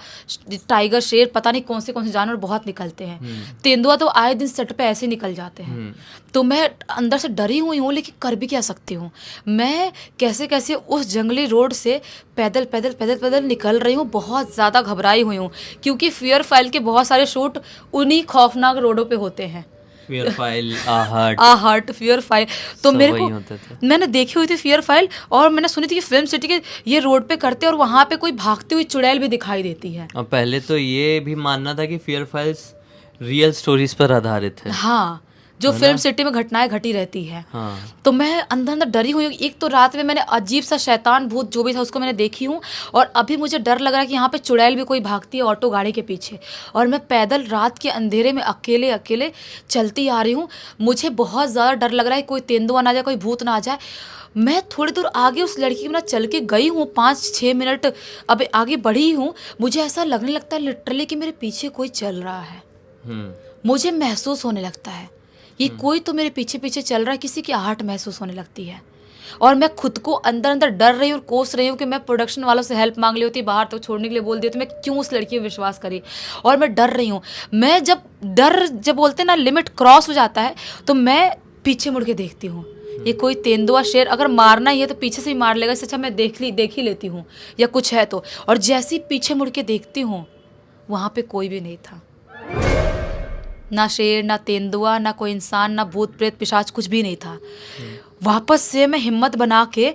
टाइगर, शेर, पता नहीं कौन से जानवर बहुत निकलते हैं। तेंदुआ तो आए दिन सेट पे ऐसे निकल जाते हैं। तो मैं अंदर से डरी हुई हूँ, लेकिन कर भी क्या सकती हूँ। मैं कैसे कैसे उस जंगली रोड से पैदल पैदल पैदल पैदल निकल रही हूँ, बहुत ज़्यादा घबराई हुई हूँ, क्योंकि फियर फाइल के बहुत सारे शूट उन्हीं खौफनाक रोडों पे होते हैं। फियर फाइल, आहट, आहट, फियर फाइल, तो सब मेरे वही को होते थे। मैंने देखी हुई थी फियर फाइल, और मैंने सुनी थी कि फिल्म सिटी के ये रोड पे करते हैं और वहाँ पे कोई भागती हुई चुड़ैल भी दिखाई देती है। और पहले तो ये भी मानना था कि फियर फाइल्स रियल स्टोरीज पर आधारित है। हाँ, जो फिल्म सिटी में घटनाएं घटी रहती है। हाँ। तो मैं अंदर अंदर डरी हुई हूँ। एक तो रात में मैंने अजीब सा शैतान भूत जो भी था उसको मैंने देखी हूँ, और अभी मुझे डर लग रहा है कि यहाँ पे चुड़ैल भी कोई भागती है ऑटो गाड़ी के पीछे, और मैं पैदल रात के अंधेरे में अकेले अकेले चलती आ रही हूँ। मुझे बहुत ज़्यादा डर लग रहा है कोई तेंदुआ ना जाए, कोई भूत ना आ जाए। मैं थोड़ी दूर आगे उस लड़की के ना चल के गई हूँ, 5-6 मिनट अब आगे बढ़ी हूँ, मुझे ऐसा लगने लगता है लिटरली कि मेरे पीछे कोई चल रहा है। मुझे महसूस होने लगता है ये कोई तो मेरे पीछे पीछे चल रहा है, किसी की आहट महसूस होने लगती है, और मैं खुद को अंदर अंदर डर रही हूँ और कोस रही हूँ कि मैं प्रोडक्शन वालों से हेल्प मांग ली होती, बाहर तो छोड़ने के लिए बोल दिया, तो मैं क्यों उस लड़की पर विश्वास करी। और मैं डर रही हूँ। मैं जब बोलते ना लिमिट क्रॉस हो जाता है, तो मैं पीछे मुड़ के देखती हूँ, ये कोई तेंदुआ शेर अगर मारना ही है तो पीछे से ही मार लेगा, इससे अच्छा मैं देख ही लेती हूँ या कुछ है तो। और जैसे ही पीछे मुड़ के देखती हूँ, वहाँ पे कोई भी नहीं था, ना शेर, ना तेंदुआ, ना कोई इंसान, ना भूत प्रेत पिशाच, कुछ भी नहीं था। वापस से मैं हिम्मत बना के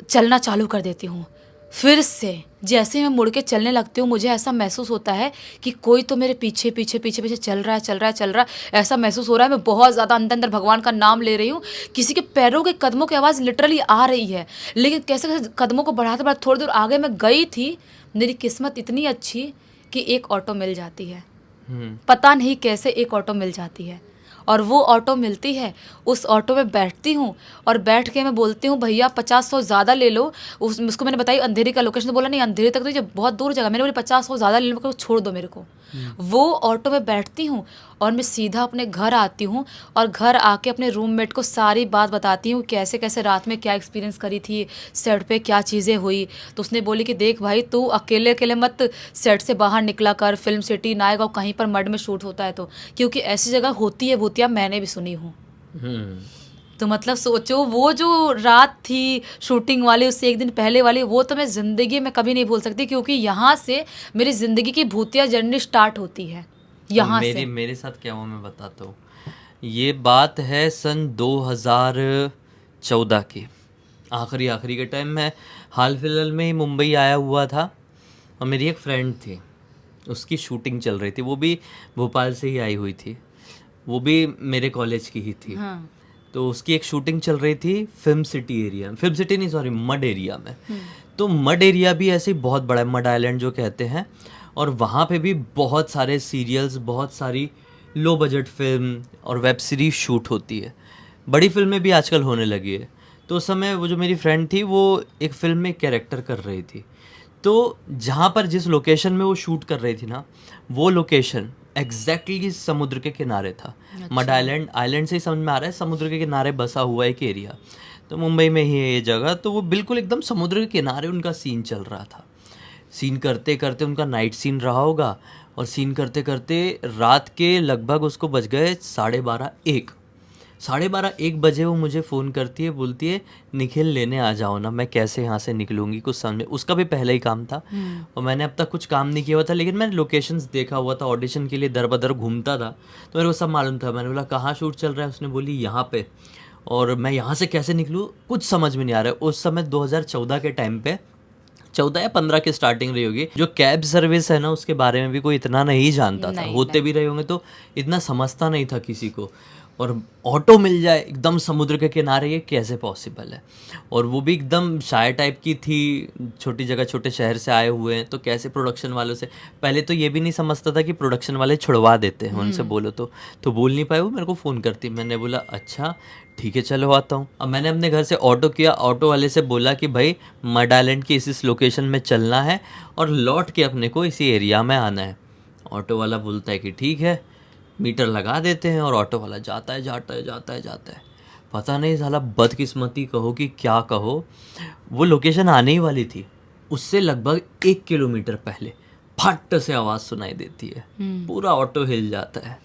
चलना चालू कर देती हूँ। फिर से जैसे मैं मुड़ के चलने लगती हूँ, मुझे ऐसा महसूस होता है कि कोई तो मेरे पीछे पीछे पीछे पीछे चल रहा है, ऐसा महसूस हो रहा है। मैं बहुत ज़्यादा अंदर अंदर भगवान का नाम ले रही हूँ, किसी के पैरों के कदमों की आवाज़ लिटरली आ रही है, लेकिन कैसे कैसे कदमों को बढ़ाते बढ़ाते थोड़ी दूर आगे मैं गई थी। मेरी किस्मत इतनी अच्छी कि एक ऑटो मिल जाती है, पता नहीं कैसे एक ऑटो मिल जाती है, और वो ऑटो मिलती है, उस ऑटो में बैठती हूँ, और बैठ के मैं बोलती हूँ भैया 50-100 ज़्यादा ले लो। उसको मैंने बताई अंधेरी का लोकेशन, तो बोला नहीं अंधेरी तक तो ये बहुत दूर जगह, मैंने बोली 50-100 ज़्यादा ले लो, छोड़ दो मेरे को। वो ऑटो में बैठती हूँ और मैं सीधा अपने घर आती हूँ, और घर आके अपने रूममेट को सारी बात बताती हूँ, कैसे कैसे रात में क्या एक्सपीरियंस करी थी, सेट पे क्या चीज़ें हुई। तो उसने बोली कि देख भाई तू अकेले अकेले मत सेट से बाहर निकला कर, फिल्म सिटी ना आएगा कहीं पर मड में शूट होता है तो, क्योंकि ऐसी जगह होती है भूतिया, मैंने भी सुनी हूँ। तो मतलब सोचो वो जो रात थी शूटिंग वाली, उससे एक दिन पहले वाली, वो तो मैं ज़िंदगी में कभी नहीं भूल सकती, क्योंकि यहाँ से मेरी ज़िंदगी की भूतिया जर्नी स्टार्ट होती है यहाँ से। मेरे साथ क्या हुआ मैं बताता हूँ। ये बात है सन 2014 की आखिरी के टाइम। मैं हाल फिलहाल में ही मुंबई आया हुआ था, और मेरी एक फ्रेंड थी, उसकी शूटिंग चल रही थी, वो भी भोपाल से ही आई हुई थी, वो भी मेरे कॉलेज की ही थी। हाँ। तो उसकी एक शूटिंग चल रही थी फिल्म सिटी नहीं सॉरी मड एरिया में। तो मड एरिया भी ऐसे ही बहुत बड़ा है, मड आइलैंड जो कहते हैं, और वहाँ पे भी बहुत सारे सीरियल्स, बहुत सारी लो बजट फिल्म और वेब सीरीज शूट होती है। बड़ी फिल्में भी आजकल होने लगी है। तो उस समय वो जो मेरी फ्रेंड थी वो एक फिल्म में कैरेक्टर कर रही थी। तो जहाँ पर जिस लोकेशन में वो शूट कर रही थी ना, वो लोकेशन एग्जैक्टली समुद्र के किनारे था। मड आइलैंड, आइलैंड से ही समझ में आ रहा है, समुद्र के किनारे बसा हुआ एक एरिया। तो मुंबई में ही है ये जगह। तो वो बिल्कुल एकदम समुद्र के किनारे उनका सीन चल रहा था। सीन करते करते उनका नाइट सीन रहा होगा, और सीन करते करते रात के लगभग उसको बज गए 12:30 1। 12:30 1 बजे वो मुझे फ़ोन करती है, बोलती है निखिल लेने आ जाओ ना, मैं कैसे यहाँ से निकलूँगी कुछ समझ। उसका भी पहला ही काम था और मैंने अब तक कुछ काम नहीं किया हुआ था, लेकिन मैंने लोकेशंस देखा हुआ था, ऑडिशन के लिए दर बदर घूमता था, तो मेरे को सब मालूम था। मैंने बोला कहाँ शूट चल रहा है, उसने बोली यहाँ पे। और मैं यहाँ से कैसे निकलूँ कुछ समझ में नहीं आ रहा है। उस समय 2014 के टाइम पे, 14 या 15 की स्टार्टिंग रही होगी। जो कैब सर्विस है ना, उसके बारे में भी कोई इतना नहीं जानता था। नहीं, होते नहीं। भी रहे होंगे तो इतना समझता नहीं था किसी को। और ऑटो मिल जाए एकदम समुद्र के किनारे, ये कैसे पॉसिबल है। और वो भी एकदम शाय टाइप की थी, छोटी जगह छोटे शहर से आए हुए हैं, तो कैसे प्रोडक्शन वालों से। पहले तो ये भी नहीं समझता था कि प्रोडक्शन वाले छुड़वा देते हैं उनसे बोलो तो बोल नहीं पाए। वो मेरे को फ़ोन करती, मैंने बोला अच्छा ठीक है चलो आता हूँ। अब मैंने अपने घर से ऑटो किया, ऑटो वाले से बोला कि भाई मड आइलैंड की इस लोकेशन में चलना है और लौट के अपने को इसी एरिया में आना है। ऑटो वाला बोलता है कि ठीक है, मीटर लगा देते हैं, और ऑटो वाला जाता है जाता है जाता है जाता है। पता नहीं साला बदकिस्मती कहो कि क्या कहो, वो लोकेशन आने ही वाली थी, उससे लगभग 1 किलोमीटर पहले फट से आवाज़ सुनाई देती है। पूरा ऑटो हिल जाता है।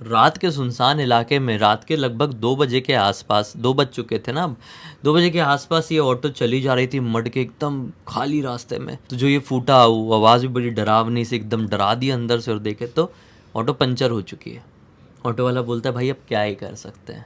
रात के सुनसान इलाके में, रात के लगभग 2 बजे के आसपास, 2 बज चुके थे ना अब, 2 बजे के आसपास ये ऑटो चली जा रही थी मड के एकदम खाली रास्ते में। तो जो ये फूटा वो आवाज़ भी बड़ी डरावनी से एकदम डरा दी अंदर से, और देखे तो ऑटो पंचर हो चुकी है। ऑटो वाला बोलता है भाई अब क्या ही कर सकते हैं,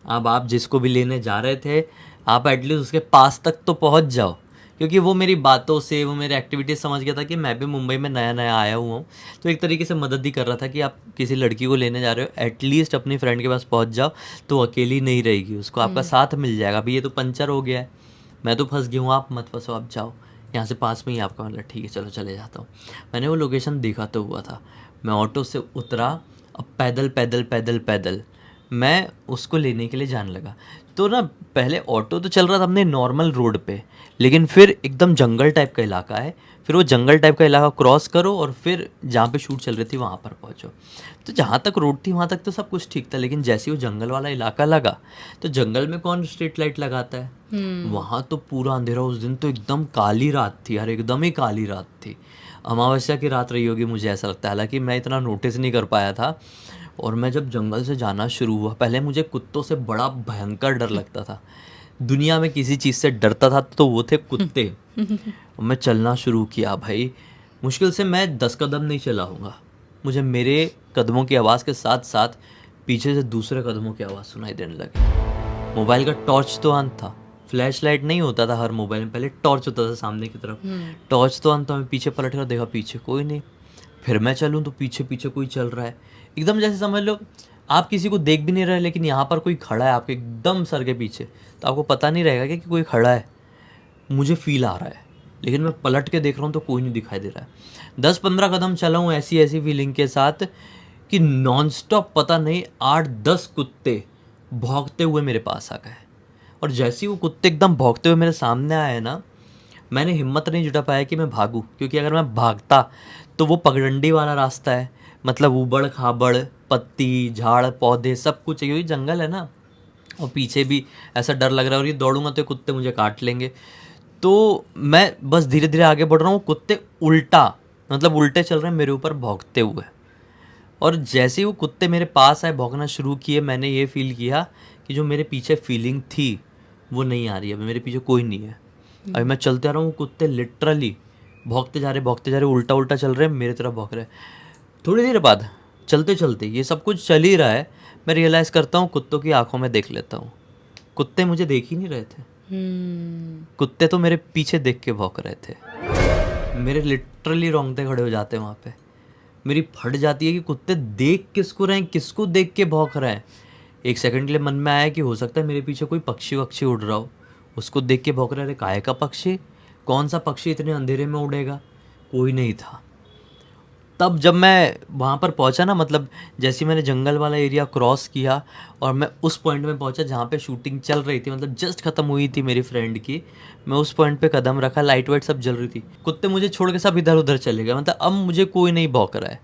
अब आप जिसको भी लेने जा रहे थे आप एटलीस्ट उसके पास तक तो पहुंच जाओ। क्योंकि वो मेरी बातों से, वो मेरे एक्टिविटीज समझ गया था कि मैं भी मुंबई में नया नया आया हुआ हूँ। तो एक तरीके से मदद ही कर रहा था कि आप किसी लड़की को लेने जा रहे हो, एटलीस्ट अपनी फ्रेंड के पास पहुँच जाओ, तो अकेली नहीं रहेगी, उसको आपका साथ मिल जाएगा। अभी ये तो पंचर हो गया है, मैं तो फंस गया हूँ, आप मत फंसो, आप जाओ, यहाँ से पास में ही आपका। मतलब ठीक है चलो चले जाता हूँ। मैंने वो लोकेशन देखा तो हुआ था। मैं ऑटो से उतरा, अब पैदल पैदल पैदल पैदल मैं उसको लेने के लिए जाने लगा। तो ना पहले ऑटो तो चल रहा था अपने नॉर्मल रोड पे, लेकिन फिर एकदम जंगल टाइप का इलाका है। फिर वो जंगल टाइप का इलाका क्रॉस करो और फिर जहाँ पे शूट चल रही थी वहाँ पर पहुँचो। तो जहाँ तक रोड थी वहाँ तक तो सब कुछ ठीक था, लेकिन जैसे ही वो जंगल वाला इलाका लगा, तो जंगल में कौन स्ट्रीट लाइट लगाता है, वहाँ तो पूरा अंधेरा। उस दिन तो एकदम काली रात थी यार, एकदम ही काली रात थी। अमावस्या की रात रही होगी मुझे ऐसा लगता है, हालांकि मैं इतना नोटिस नहीं कर पाया था। और मैं जब जंगल से जाना शुरू हुआ, पहले मुझे कुत्तों से बड़ा भयंकर डर लगता था। दुनिया में किसी चीज़ से डरता था तो वो थे कुत्ते। और मैं चलना शुरू किया भाई, मुश्किल से मैं 10 कदम नहीं चला हूँगा, मुझे मेरे कदमों की आवाज़ के साथ साथ पीछे से दूसरे कदमों की आवाज़ सुनाई देने लगी। मोबाइल का टॉर्च तो ऑन था, फ्लैश लाइट नहीं होता था हर मोबाइल में, पहले टॉर्च होता था सामने की तरफ। टॉर्च तो ऑन था, मैं पीछे पलट कर देखा, पीछे कोई नहीं। फिर मैं चलूँ तो पीछे पीछे कोई चल रहा है, एकदम जैसे समझ लो आप किसी को देख भी नहीं रहे, लेकिन यहाँ पर कोई खड़ा है आपके एकदम सर के पीछे, तो आपको पता नहीं रहेगा कि कोई खड़ा है। मुझे फील आ रहा है, लेकिन मैं पलट के देख रहा हूँ तो कोई नहीं दिखाई दे रहा है। 10-15 कदम चला हूँ ऐसी ऐसी फीलिंग के साथ कि नॉनस्टॉप पता नहीं 8-10 कुत्ते भौंकते हुए मेरे पास आ गए। और जैसे ही वो कुत्ते एकदम भौंकते हुए मेरे सामने आए ना, मैंने हिम्मत नहीं जुटा पाया कि मैं भागूं, क्योंकि अगर मैं भागता तो वो पगडंडी वाला रास्ता है, मतलब ऊबड़ खाबड़, पत्ती झाड़ पौधे सब कुछ है, क्योंकि जंगल है ना, और पीछे भी ऐसा डर लग रहा है, और ये दौड़ूंगा तो ये कुत्ते मुझे काट लेंगे। तो मैं बस धीरे धीरे आगे बढ़ रहा हूँ, कुत्ते उल्टा, मतलब उल्टे चल रहे हैं मेरे ऊपर भौंकते हुए। और जैसे ही वो कुत्ते मेरे पास आए, भौंकना शुरू किए, मैंने ये फील किया कि जो मेरे पीछे फीलिंग थी वो नहीं आ रही है, अभी मेरे पीछे कोई नहीं है। अभी मैं चलते आ रहा हूँ, कुत्ते लिटरली भौंकते जा रहे, उल्टा उल्टा चल रहे हैं, मेरे तरफ भौंक रहे हैं। थोड़ी देर बाद चलते चलते ये सब कुछ चल ही रहा है, मैं रियलाइज़ करता हूँ, कुत्तों की आंखों में देख लेता हूँ, कुत्ते मुझे देख ही नहीं रहे थे, कुत्ते तो मेरे पीछे देख के भौंक रहे थे। मेरे लिटरली रोंगटे खड़े हो जाते हैं वहाँ पे, मेरी फट जाती है कि कुत्ते देख किसको रहे हैं, किसको देख के भौंक रहे हैं। एक सेकंड के लिए मन में आया कि हो सकता है मेरे पीछे कोई पक्षी वक्षी उड़ रहा हो, उसको देख के भौंक रहे। अरे काहे का पक्षी, कौन सा पक्षी इतने अंधेरे में उड़ेगा, कोई नहीं था। तब जब मैं वहाँ पर पहुँचा ना, मतलब जैसे ही मैंने जंगल वाला एरिया क्रॉस किया और मैं उस पॉइंट में पहुँचा जहाँ पे शूटिंग चल रही थी, मतलब जस्ट ख़त्म हुई थी मेरी फ्रेंड की, मैं उस पॉइंट पे कदम रखा, लाइट वाइट सब जल रही थी, कुत्ते मुझे छोड़ के सब इधर उधर चले गए, मतलब अब मुझे कोई नहीं भौंक रहा है,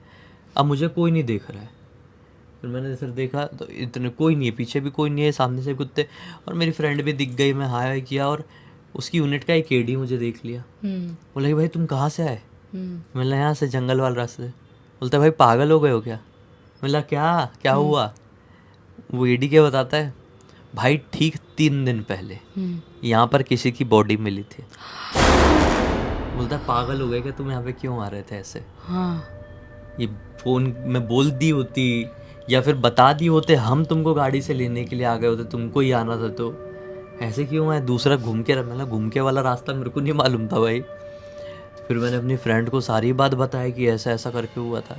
अब मुझे कोई नहीं देख रहा है। फिर मैंने इधर देखा तो इतने कोई नहीं है, पीछे भी कोई नहीं है, सामने से कुत्ते, और मेरी फ्रेंड भी दिख गई, मैं हाय किया और उसकी यूनिट का एक एडी मुझे देख लिया, बोला कि भाई तुम कहाँ से आए? मैंने यहाँ से जंगल वाले रास्ते से। बोलता है भाई पागल हो गए हो क्या? बोला क्या क्या हुआ? वो एडी क्या बताता है, भाई ठीक 3 दिन पहले यहाँ पर किसी की बॉडी मिली थी। बोलता है पागल हो गए क्या, तुम यहाँ पे क्यों आ रहे थे ऐसे? ये फोन में बोल दी होती या फिर बता दी होते, हम तुमको गाड़ी से लेने के लिए आ गए होते, तुमको ही आना था, तो ऐसे क्यों आए? दूसरा घूम के, मतलब घूम के वाला रास्ता मेरे को नहीं मालूम था भाई। फिर मैंने अपनी फ्रेंड को सारी बात बताई कि ऐसा ऐसा करके हुआ था,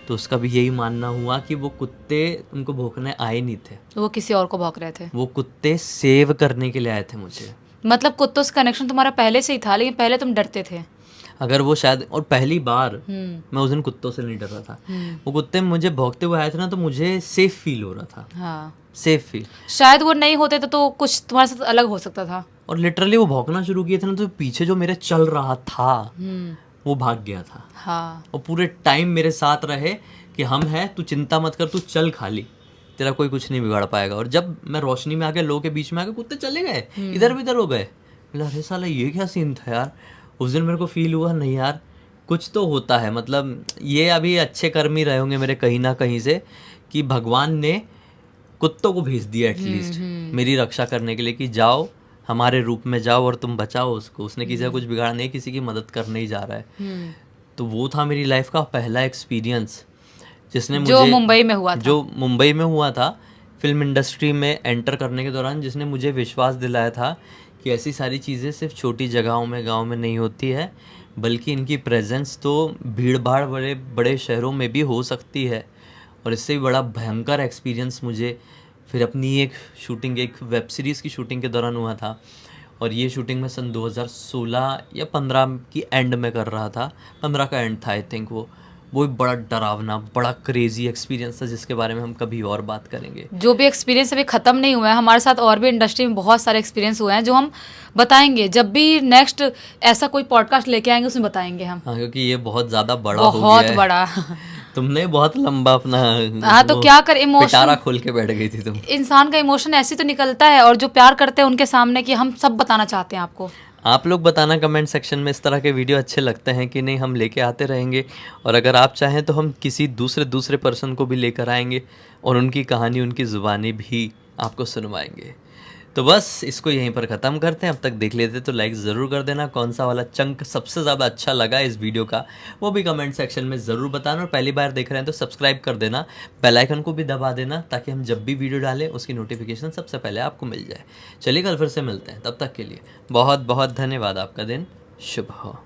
तो उसका भी यही मानना हुआ कि वो कुत्ते उनको भौंकने आए नहीं थे, वो किसी और को भौंक रहे थे। वो कुत्ते सेव करने के लिए आए थे मुझे। मतलब कुत्तों से कनेक्शन तुम्हारा पहले से ही था, लेकिन पहले तुम डरते थे। अगर वो शायद, और पहली बार मैं उस दिन कुत्तों से नहीं डर रहा था, वो कुत्ते मुझे भौंकते हुए आए थे ना, तो मुझे सेफ फील हो रहा था। हाँ, सेफ फील। शायद वो नहीं होते तो कुछ तुम्हारे साथ अलग हो सकता था। और लिटरली वो भौंकना शुरू किए थे ना, तो पीछे जो मेरे चल रहा था वो भाग गया था। हाँ, और पूरे टाइम मेरे साथ रहे कि हम हैं, तू चिंता मत कर, तू चल खाली, तेरा कोई कुछ नहीं बिगाड़ पाएगा। और जब मैं रोशनी में आके लोगों के बीच में आके कुत्ते चले गए, इधर भी इधर हो गए, बोला अरे साला ये क्या सीन था यार। उस दिन मेरे को फील हुआ नहीं यार, कुछ तो होता है, मतलब ये अभी अच्छे कर्म ही रहे होंगे मेरे कहीं ना कहीं से, कि भगवान ने कुत्तों को भेज दिया एटलीस्ट मेरी रक्षा करने के लिए, कि जाओ हमारे रूप में जाओ और तुम बचाओ उसको, उसने किसी का कुछ बिगाड़ नहीं, किसी की मदद करने ही जा रहा है। तो वो था मेरी लाइफ का पहला एक्सपीरियंस, जिसने मुझे, जो मुंबई में हुआ था। जो मुंबई में हुआ था फिल्म इंडस्ट्री में एंटर करने के दौरान, जिसने मुझे विश्वास दिलाया था कि ऐसी सारी चीज़ें सिर्फ छोटी जगहों में, गांव में नहीं होती है, बल्कि इनकी प्रेजेंस तो भीड़ भाड़ बड़े बड़े शहरों में भी हो सकती है। और इससे भी बड़ा भयंकर एक्सपीरियंस मुझे फिर अपनी एक शूटिंग, एक वेब सीरीज़ की शूटिंग के दौरान हुआ था। और ये शूटिंग मैं सन 2016 या 15 की एंड में कर रहा था, 15 का एंड था आई थिंक। वो एक बड़ा डरावना, बड़ा क्रेजी एक्सपीरियंस था, जिसके बारे में हम कभी और बात करेंगे। जो भी एक्सपीरियंस अभी ख़त्म नहीं हुआ है, हमारे साथ और भी इंडस्ट्री में बहुत सारे एक्सपीरियंस हुए हैं, जो हम बताएंगे जब भी नेक्स्ट ऐसा कोई पॉडकास्ट लेके आएंगे, उसमें बताएंगे हम। हाँ, क्योंकि ये बहुत ज़्यादा बड़ा हो गया बहुत है। बड़ा। तुमने बहुत लंबा अपना हाँ, तो वो क्या कर, पिटारा इमोशन, खोल के बैठ गई थी तुम। इंसान का इमोशन ऐसे तो निकलता है, और जो प्यार करते हैं उनके सामने, कि हम सब बताना चाहते हैं आपको। आप लोग बताना कमेंट सेक्शन में इस तरह के वीडियो अच्छे लगते हैं कि नहीं, हम लेके आते रहेंगे। और अगर आप चाहें तो हम किसी दूसरे पर्सन को भी लेकर आएंगे और उनकी कहानी, उनकी ज़ुबानी भी आपको सुनवाएंगे। तो बस इसको यहीं पर ख़त्म करते हैं। अब तक देख लेते तो लाइक ज़रूर कर देना। कौन सा वाला चंक सबसे ज़्यादा अच्छा लगा इस वीडियो का, वो भी कमेंट सेक्शन में ज़रूर बताना। और पहली बार देख रहे हैं तो सब्सक्राइब कर देना, बेल आइकन को भी दबा देना, ताकि हम जब भी वीडियो डालें उसकी नोटिफिकेशन सबसे पहले आपको मिल जाए। चलिए कल फिर से मिलते हैं, तब तक के लिए बहुत बहुत धन्यवाद। आपका दिन शुभ हो।